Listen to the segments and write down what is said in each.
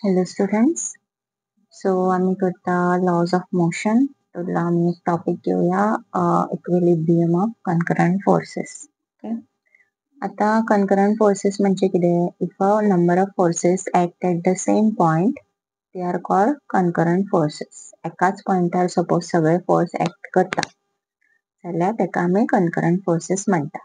Hello students. So आम्ही करता lodge of motion. तर आम्ही एक टॉपिक घेऊया equilibrium of concurrent forces. Okay. आता कनकरंट फोर्सेस म्हणजे कितें? If a number of forces act at the same point they are called concurrent forces. एकाच पॉइंटार सपोज सगळे फोर्स ऍक्ट करता जाल्यार तेका आमी कनकरंट फोर्सेस म्हणटा.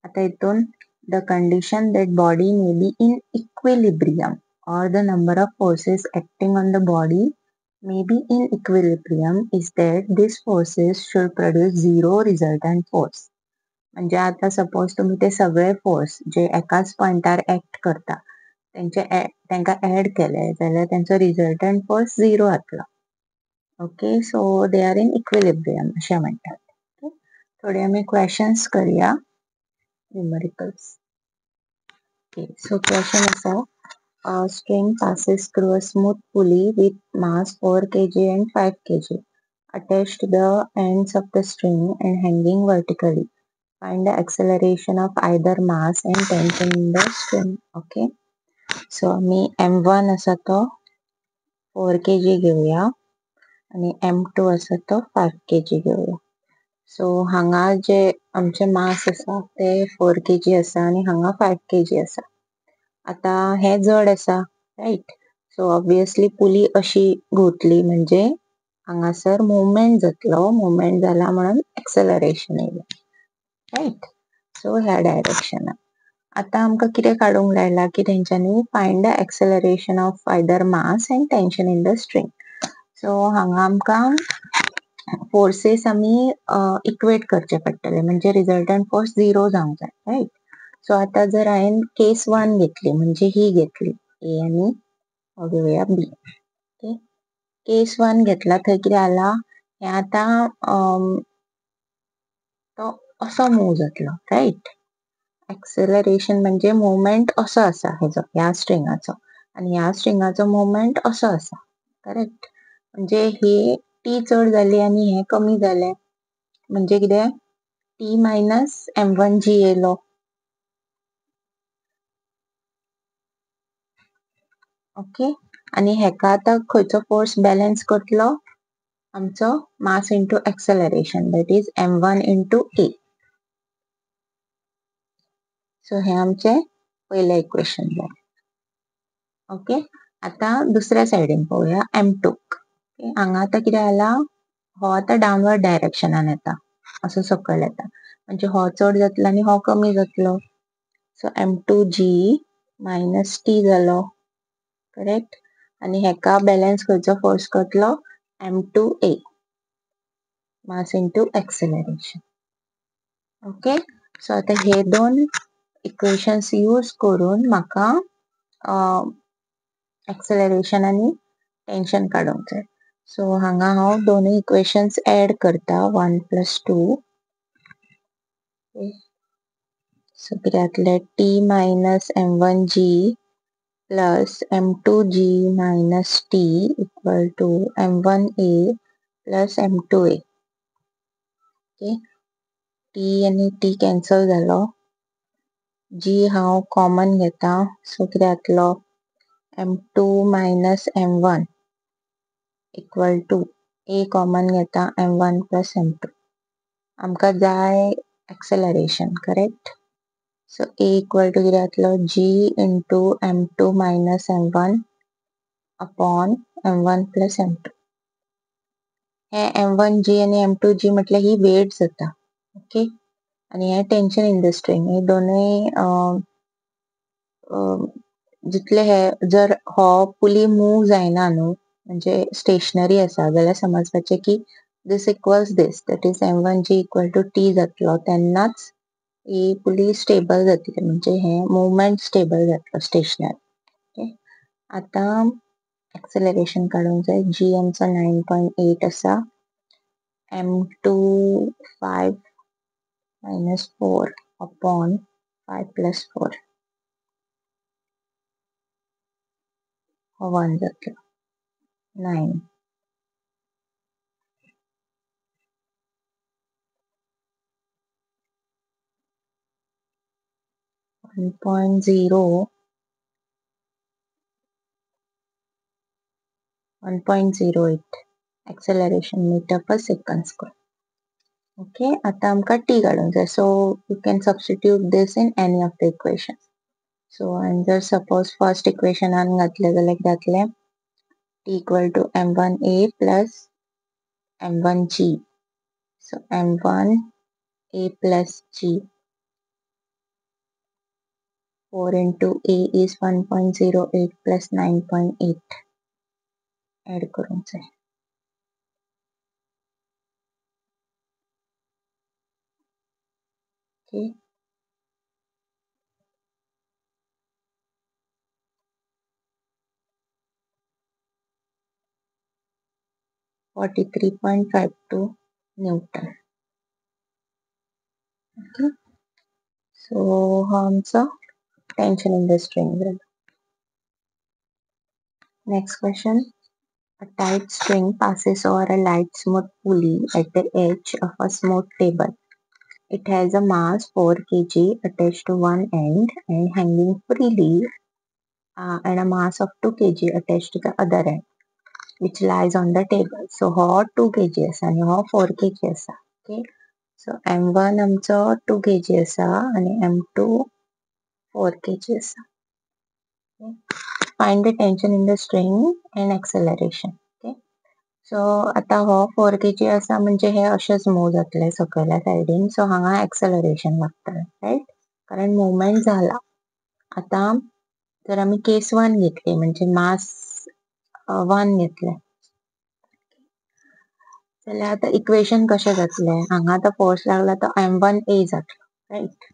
आता हितून the condition that body may be in equilibrium or the number of forces acting on the body may be in equilibrium is that these forces should produce zero resultant force. म्हणजे आता suppose तुम्ही ते सगळे force जे एकाच पॉइंटार act करता तांकां add केले जाल्यार त्यांचो रिझल्टंट फोर्स झिरो जातलो. Okay, so they are in equilibrium अशें म्हणटात. थोडे आमी क्वेश्चन्स करूया. Numericals. Okay, so question is a string passes through a smooth pulley with mass 4 kg and 5 kg attached to the ends of the string and hanging vertically. Find the acceleration of either mass and tension in the string. Okay, so me m1 असा तो 4 kg घेऊया आणि m2 असा तो 5 kg घेऊया. So हांगा जे आमचे मास असा ते 4 kg असा आणि हांगा 5 kg असा. आता हे जड असा, राईट? सो ऑब्वियसली पुली अशी घुवतली म्हणजे हांगासर मुवमेंट जातलो. मुवमेंट जाला म्हणून एक्सेलरेशन येयलें, राईट? सो ह्या डायरेक्शनान. आता आमकां कितें काडूंक लायला की तेंच्यांनी find the acceleration of either mass and tension in the string. So हांगा आमकां फोर्सेस आमी इक्वेट करचे पडटले म्हणजे रिझल्टंट फोर्स झिरो जावंक जाय, राईट? सो आता जर हांवें केस 1 घेतली म्हणजे ही घेतली ए आणि हो घेऊया बी. ओके, केस 1 घेतला थंय कितें जाला, हे आता तो असो मूव जातलो, राईट? एक्सेलरेशन म्हणजे मुवमेंट असो आसा हेजो, ह्या स्ट्रिंगाचो, आणि ह्या स्ट्रिंगाचो मुवमेंट असो आसा, करेक्ट? म्हणजे ही टी चड जाली आणि हे कमी जाले म्हणजे कितें, टी मायनस m1 जी येयलो. ओके, आणि हेका आता खंयचो फोर्स बॅलन्स करतलो, आमचो mass into acceleration, that is m1 into a. So हे आमचे पहिले इक्वेशन जालें. ओके, आता दुसऱ्या सायडीन पळोवया m2. ओके, हांगा आता कितें जाला, हो आता डाउनवर्ड डायरेक्शनान येता, असो सकयल येता म्हणजे हो चड जातलो आणि हो कमी जातलो. सो m2g मायनस t जालो, करेक्ट? आणि हेका बॅलन्स खंयचो फोर्स करतलो, m2a, mass into acceleration. Okay, so आता हे दोन इक्वेशन्स यूज करून म्हाका एक्सेलरेशन आणि टेन्शन काडूंक जाय. सो हांगा हांव दोनूय इक्वेशन्स ऍड करता, 1 + 2. सो कितें जातलें, t minus m1g plus m2g minus t equal to m1a plus m2a. Okay, t आणि t कॅन्सल जालो, g हांव कॉमन घेता, सो कितें जातलो, m2 minus m1 equal to a common घेता, m1 प्लस m2. आमकां जाय acceleration, correct? So a equal to कितें जातलो, g into m2 minus m1 upon m1 plus m2. हे m1g आणि m2g म्हटल्यार ही वेट जाता. ओके, आणि हे टेन्शन इन द स्ट्रिंग. हे दोनूय जितले हे जर हो पुली मूव जायना न्हू, म्हणजे स्टेशनरी आसा जाल्यार समजपाचे की this equals this, that is m1g equal to t जातलो, तेन्नाच ही पुली स्टेबल जातली, म्हणजे हे मुवमेंट स्टेबल जातलो, स्टेशनरी. ओके, आता एक्सेलरेशन काडूंक जाय. g आमचो 9.8 आसा, m2 5 मायनस 4 अपॉन 5 प्लस 4 हो 1 जातलो, 9. 1.0 1.08 acceleration meter per second square. Okay, आता आमका t काढून जाय. So you can substitute this in any of the equations. So and जर suppose first equation आन घातले जाल्यार घातले t equal to m1a plus m1g. So m1a plus g. 4 into a is 1.08 plus 9.8. Add करून जाय. Okay. 43.52 Newton. Okay. So आमचं tension in the string. Next question. A tight string passes over a light smooth pulley at the edge of a smooth table. It has a mass 4 kg attached to one end and hanging freely and a mass of 2 kg attached to the other end, which lies on the table. So ho 2 kg असा आणि हो 4 kg असा. Okay. So m1 आमचं 2 kg असा आणि m2 4 kg असा. Okay. Find the tension in the string and acceleration. Okay. So आता हो 4 kg असा म्हणजे हे असेच मूव जातले सकयल्या सायडीन. सो हांगा acceleration लागतले, राईट? कारण मुवमेंट झाला. आता जर आम्ही केस 1 घेतली म्हणजे मास 1 घेतले जाल्यार आता इक्वेशन कशें जातले? हांगा आतां फोर्स लागला तो m1a जातलो, राईट?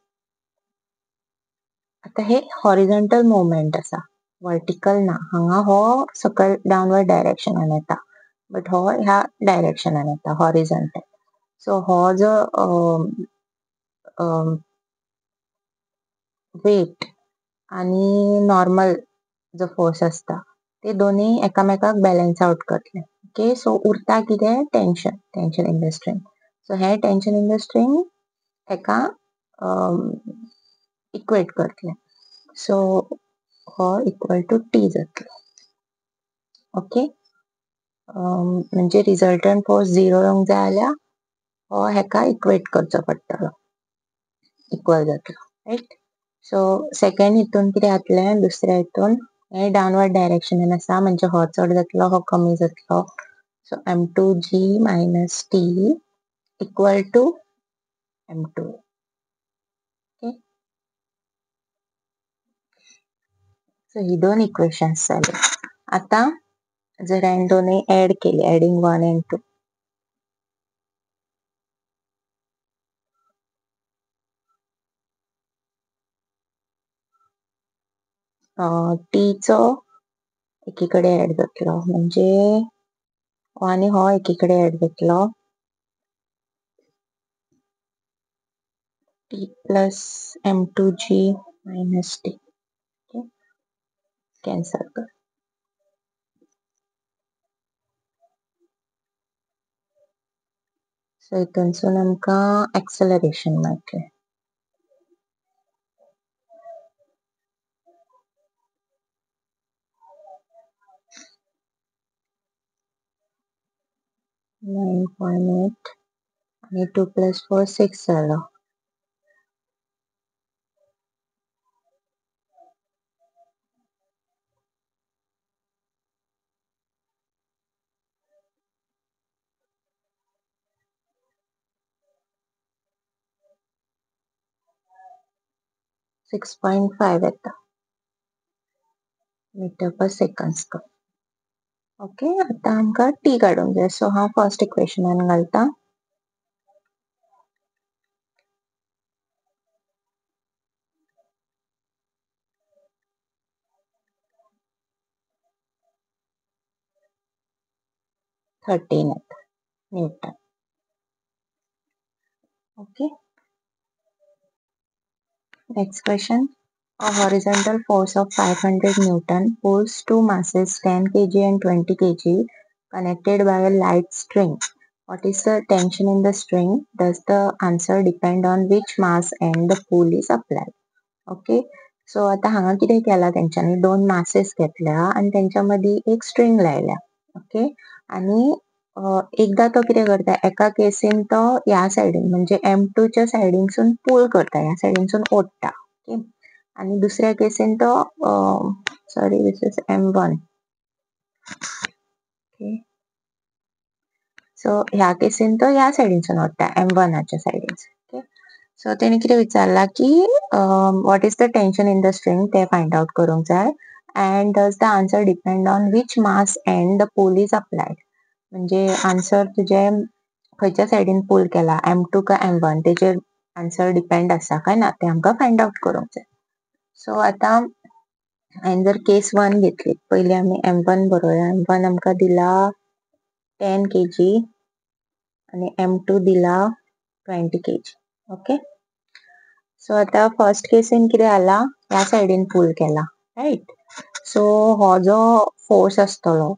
आता हे हॉरिझॉन्टल मुवमेंट असा, वर्टिकल ना. हांगा हो सकयल डाउनवर्ड डायरेक्शनान येता, बट हो ह्या डायरेक्शनान येता, हॉरिझॉन्टल. सो हो जो वेट आणि नॉर्मल जो फोर्स असता ते दोन्ही एकामेकाक बॅलन्स आउट करतले. ओके. सो उरता कितें? Tension in the string. So हे टेन्शन इन द स्ट्रिंग हेका इक्वेट करतले. सो हो इक्वल टू टी जातलो. ओके. म्हणजे रिझल्टंट फोर्स 0 येवंक जाय जाल्यार हो हेका इक्वेट करचो पडटलो, इक्वल जातलो, राईट? सो सेकंड हितून कितें जातलें? दुसऱ्या हितून हे डाउनवर्ड डायरेक्शनान आसा म्हणजे हो चड जातलो, हो कमी जातलो. So m2g minus t equal to m2. Okay. So ही दोन इक्वेशन्स जाली. आता जर हांवें दोनूय ऍड केली, ऍडिंग 1 and 2, टी चो एकीकडे ऍड जातलो म्हणजे हो आनी हो एकीकडे ऍड जातलो. t plus m2g minus t. Okay. Cancel कर. सो हितूनसून आमकां एक्सेलरेशन मेळटलें. नाइन पॉइंट एट आणि 2 plus 4 6 जालो. सिक्स पॉइंट फाइव येता मीटर पर सेकंड स्क्वेअर. ओके. आता आमकां टी काडूंक जाय. सो हांव फर्स्ट इक्वेशनान घालता. थर्टीन येता Newton. Okay. Next question. A horizontal force of 500 Newton pulls two masses 10 kg and 20 kg connected by a light string. What is the tension in the string? Does the answer depend on which mass and the pull is applied? Okay. So आता हांगा कितें केला तेंच्यांनी दोन masses घेतल्या आणि त्यांच्या मदी एक स्ट्रिंग लायल्या. ओके. आणि एकदा तो कितें करता, एका केसीन तो ह्या सायडीन म्हणजे M2 च्या सायडीनसून पूल करता, ह्या सायडीनसून ओडटा. ओके. आणि दुसऱ्या केसीन तो sorry this is M1. Okay. So ह्या केसीन तो ह्या सायडीनसून ओडटा, M1 च्या सायडीन. ओके. सो तेणी कितें विचारला की what is the tension in the string ते फाइंड आउट करूंक जाय. End does the answer depend on which mass and the pool is applied. म्हणजे आन्सर तुझे खंयच्या सायडीन पूल केला, M2 का M1 तेचेर आन्सर डिपेंड आसा काय ना ते आमकां फाइंड आउट करूंक जाय. सो आतां हांवें जर केस 1 घेतली, पयली आमी M1 बरोवया. M1 आमकां दिला 10 kg आणि M2 दिला 20 kg. ओके. सो आतां फर्स्ट केसीन कितें जाला, ह्या सायडीन पूल केला, राईट. सो हो जो फोर्स आसतलो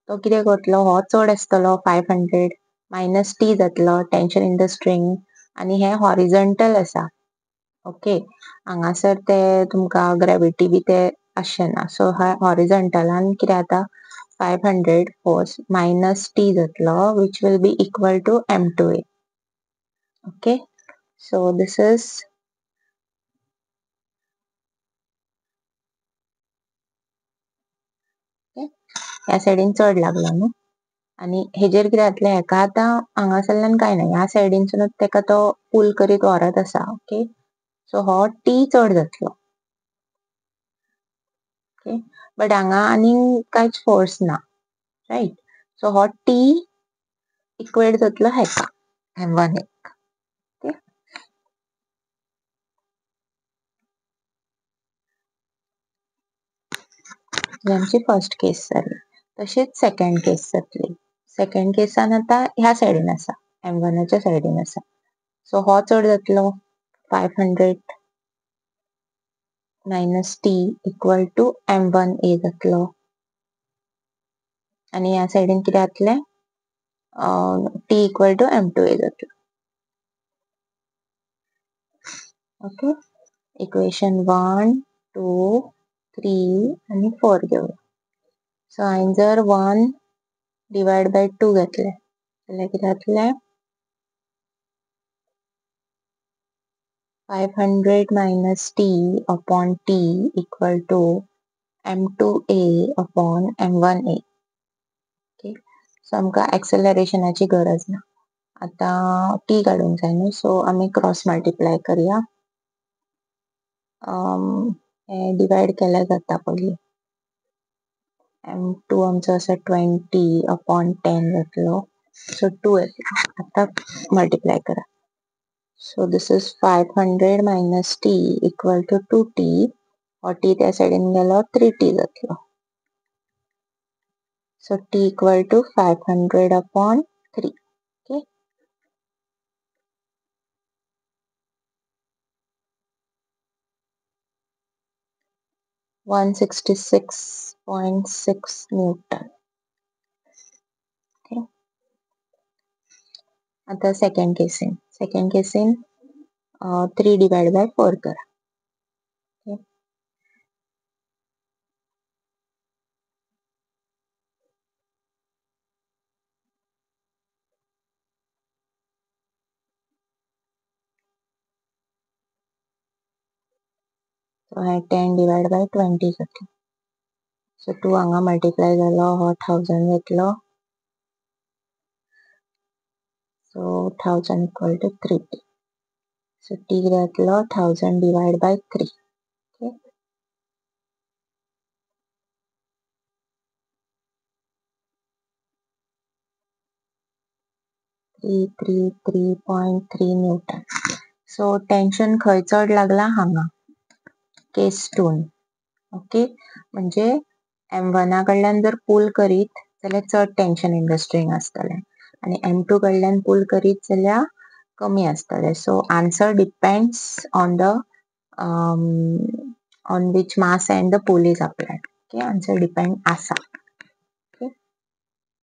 तो कितें करतलो, हो चड आसतलो 500 मायनस T जातलो टेन्शन इन द स्ट्रिंग. आणि हे हॉरिझॉन्टल आसा. ओके. हांगासर ते तुमकां ग्रॅविटी बी ते आसचेना. सो हॉरिझॉन्टलान कितें जाता, 500 फोर्स मायनस T जातलो which will be equal to M2A. Okay. So this is ह्या सायडीन चड लागला न्हू. आणि हेजेर कितें जातलें, हेका आतां हांगासरल्यान कांय ना, ह्या सायडीनसूनच तेका तो पूल करीत व्हरत आसा. ओके. सो हो T चड जातलो. ओके. बट हांगा आनीक कांयच फोर्स ना, राईट. सो हो T इक्वेट जातलो हेका M1. ओके. ही आमची फर्स्ट केस जाली. तशीच सेकंड केस जातली. सेकंड केसान आतां ह्या सायडीन आसा, M1 च्या सायडीन आसा. सो हो चड जातलो 500 minus T equal to M1A जातलो. आणि ह्या सायडीन कितें जातलें, T इक्वल टू M2A जातलो. ओके. इक्वेशन 1, 2, 3 आणि 4 घेऊया. सो हांवें जर 1 डिवायड बाय 2 घेतले जाल्यार कितें जातलें, 500 minus T upon T equal to M2A upon M1A. Okay. So आमकां एक्सेलरेशनाची गरज ना. आतां T काडूंक जाय न्हू. सो आमी क्रॉस मल्टिप्लाय करया. हे डिवायड केल्यार जाता पयली. M2 आमचो आसा 20 अपॉन 10 जातलो. सो 2 येतलो. आतां मल्टिप्लाय करा. So this is 500 minus T equal to 2T. और T त्या सायडीन गेलो 3T जातलो. So T equal to 500 upon 3. Okay. (166.6 Newton). Okay. आता second casein. Second casein 3 divide by 4 करा. Okay. So 10 divided by 20 जातलो. So 2 हांगा मल्टिप्लाय जालो, हो 1000 जातलो. So 1000 equal to 3T. So T जातलो 1000 divided by 3. Okay. 333.3 Newton. So tension खंय चड लागला, हांगा केस 2. ओके. म्हणजे M1 कडल्यान जर पूल करीत जाल्यार चड टेन्शन इन द स्ट्रिंग आसतलें आणि M2 कडल्यान पूल करीत जाल्यार कमी आसतलें. So answer depends on the on which mass and the pull is applied. Okay. Answer depend आसा.